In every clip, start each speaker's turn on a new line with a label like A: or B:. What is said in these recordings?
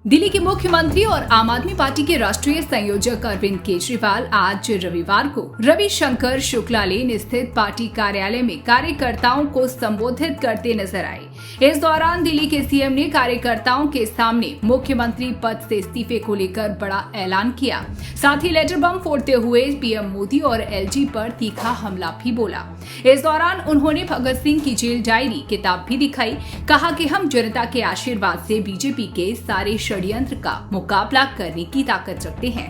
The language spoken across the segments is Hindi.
A: दिल्ली के मुख्यमंत्री और आम आदमी पार्टी के राष्ट्रीय संयोजक अरविंद केजरीवाल आज रविवार को रविशंकर शुक्ला लेन स्थित पार्टी कार्यालय में कार्यकर्ताओं को संबोधित करते नजर आए। इस दौरान दिल्ली के सीएम ने कार्यकर्ताओं के सामने मुख्यमंत्री पद से इस्तीफे को लेकर बड़ा ऐलान किया। साथ ही लेटर बम फोड़ते हुए पीएम मोदी और एलजी पर तीखा हमला भी बोला। इस दौरान उन्होंने भगत सिंह की जेल डायरी किताब भी दिखाई। कहा कि हम जनता के आशीर्वाद से बीजेपी के सारे षड्यंत्र का मुकाबला करने की ताकत रखते हैं।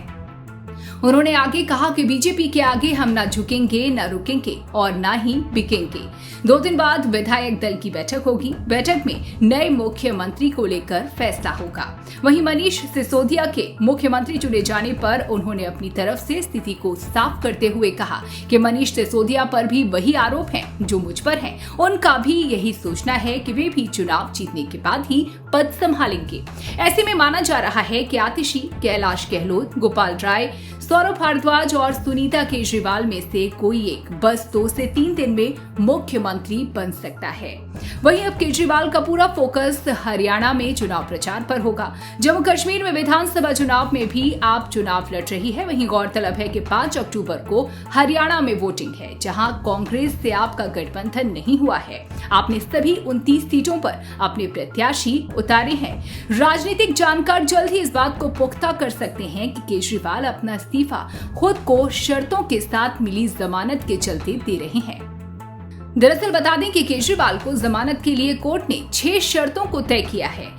A: उन्होंने आगे कहा कि बीजेपी के आगे हम न झुकेंगे, न रुकेंगे और न ही बिकेंगे। 2 दिन बाद विधायक दल की बैठक होगी। बैठक में नए मुख्यमंत्री को लेकर फैसला होगा। वहीं मनीष सिसोदिया के मुख्यमंत्री चुने जाने पर उन्होंने अपनी तरफ से स्थिति को साफ करते हुए कहा कि मनीष सिसोदिया पर भी वही आरोप हैं जो मुझ पर हैं। उनका भी यही सोचना है कि वे भी चुनाव जीतने के बाद ही पद संभालेंगे। ऐसे में माना जा रहा है कि आतिशी, कैलाश गहलोत, गोपाल राय, सौरभ भारद्वाज और सुनीता केजरीवाल में से कोई एक बस 2 से 3 दिन में मुख्यमंत्री बन सकता है। वहीं अब केजरीवाल का पूरा फोकस हरियाणा में चुनाव प्रचार पर होगा। जम्मू कश्मीर में विधानसभा चुनाव में भी आप चुनाव लड़ रही है। वहीं गौरतलब है कि 5 अक्टूबर को हरियाणा में वोटिंग है, जहां कांग्रेस से आपका गठबंधन नहीं हुआ है। आपने सभी 29 सीटों पर अपने प्रत्याशी उतारे हैं। राजनीतिक जानकार जल्द ही इस बात को पुख्ता कर सकते हैं कि केजरीवाल अपना इस्तीफा खुद को शर्तों के साथ मिली जमानत के चलते दे रहे हैं। दरअसल बता दें कि केजरीवाल को जमानत के लिए कोर्ट ने 6 शर्तों को तय किया है।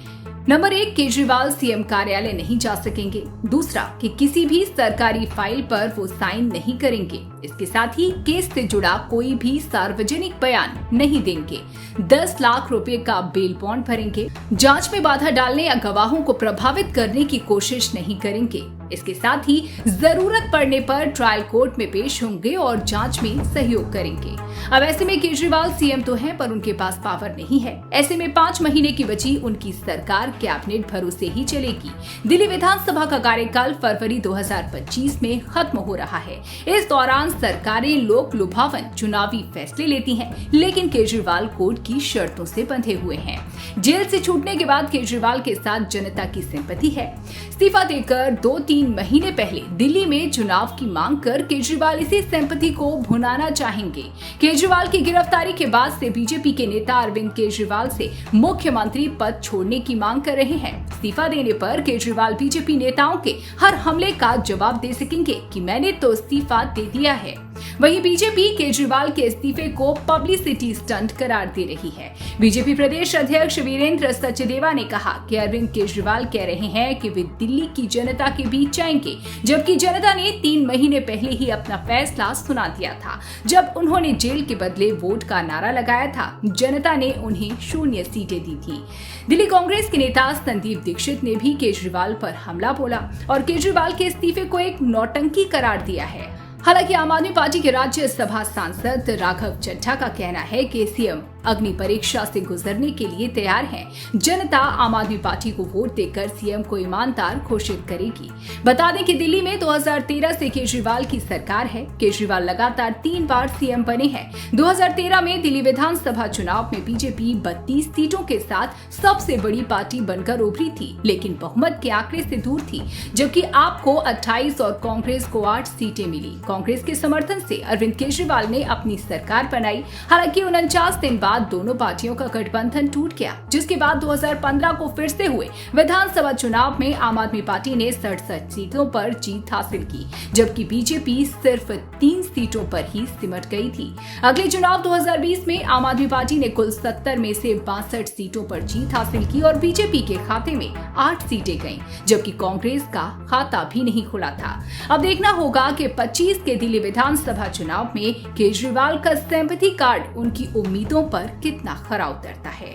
A: नंबर 1, केजरीवाल सीएम कार्यालय नहीं जा सकेंगे। दूसरा, कि किसी भी सरकारी फाइल पर वो साइन नहीं करेंगे। इसके साथ ही केस से जुड़ा कोई भी सार्वजनिक बयान नहीं देंगे। 10 लाख रुपए का बेल बॉन्ड भरेंगे। जांच में बाधा डालने या गवाहों को प्रभावित करने की कोशिश नहीं करेंगे। इसके साथ ही जरूरत पड़ने पर ट्रायल कोर्ट में पेश होंगे और जांच में सहयोग करेंगे। अब ऐसे में केजरीवाल सीएम तो हैं, पर उनके पास पावर नहीं है। ऐसे में 5 महीने की बची उनकी सरकार कैबिनेट भरोसे ही चलेगी। दिल्ली विधानसभा का कार्यकाल फरवरी 2025 में खत्म हो रहा है। इस दौरान सरकारें लोक लुभावन चुनावी फैसले लेती हैं, लेकिन केजरीवाल कोर्ट की शर्तों से बंधे हुए हैं। जेल से छूटने के बाद केजरीवाल के साथ जनता की सिंपैथी है। इस्तीफा देकर 2-3 महीने पहले दिल्ली में चुनाव की मांग कर केजरीवाल इसी सिंपैथी को भुनाना चाहेंगे। केजरीवाल की गिरफ्तारी के बाद से बीजेपी के नेता अरविंद केजरीवाल से मुख्यमंत्री पद छोड़ने की मांग कर रहे हैं। इस्तीफा देने पर केजरीवाल बीजेपी नेताओं के हर हमले का जवाब दे सकेंगे कि मैंने तो इस्तीफा दे दिया है। वहीं बीजेपी केजरीवाल के इस्तीफे को पब्लिसिटी स्टंट करार दे रही है। बीजेपी प्रदेश अध्यक्ष वीरेंद्र सचदेवा ने कहा कि अरविंद केजरीवाल कह रहे हैं कि वे दिल्ली की जनता के बीच जाएंगे, जबकि जनता ने 3 महीने पहले ही अपना फैसला सुना दिया था। जब उन्होंने जेल के बदले वोट का नारा लगाया था, जनता ने उन्हें 0 सीटें दी थी। दिल्ली कांग्रेस के नेता संदीप दीक्षित ने भी केजरीवाल पर हमला बोला और केजरीवाल के इस्तीफे को एक नौटंकी करार दिया है। हालांकि आम आदमी पार्टी के राज्यसभा सांसद राघव चड्ढा का कहना है कि सीएम अग्नि परीक्षा से गुजरने के लिए तैयार हैं। जनता आम आदमी पार्टी को वोट देकर सीएम को ईमानदार घोषित करेगी। बता दें कि दिल्ली में 2013 से केजरीवाल की सरकार है। केजरीवाल लगातार 3 बार सीएम बने हैं। 2013 में दिल्ली विधानसभा चुनाव में बीजेपी 32 सीटों के साथ सबसे बड़ी पार्टी बनकर उभरी थी, लेकिन बहुमत के आंकड़े से दूर थी, जबकि आपको 28 और कांग्रेस को 8 सीटें मिली। कांग्रेस के समर्थन से अरविंद केजरीवाल ने अपनी सरकार बनाई। हालांकि 49 दिन बाद दोनों पार्टियों का गठबंधन टूट गया, जिसके बाद 2015 को फिर से हुए विधानसभा चुनाव में आम आदमी पार्टी ने 67 सीटों पर जीत हासिल की, जबकि बीजेपी सिर्फ 3 सीटों पर ही सिमट गई थी। अगले चुनाव 2020 में आम आदमी पार्टी ने कुल 70 में से 62 सीटों पर जीत हासिल की और बीजेपी के खाते में 8 सीटें गईं, जबकि कांग्रेस का खाता भी नहीं खुला था। अब देखना होगा कि 25 के दिल्ली विधानसभा चुनाव में केजरीवाल का सिंपैथी कार्ड उनकी उम्मीदों पर कितना खरा उतरता है।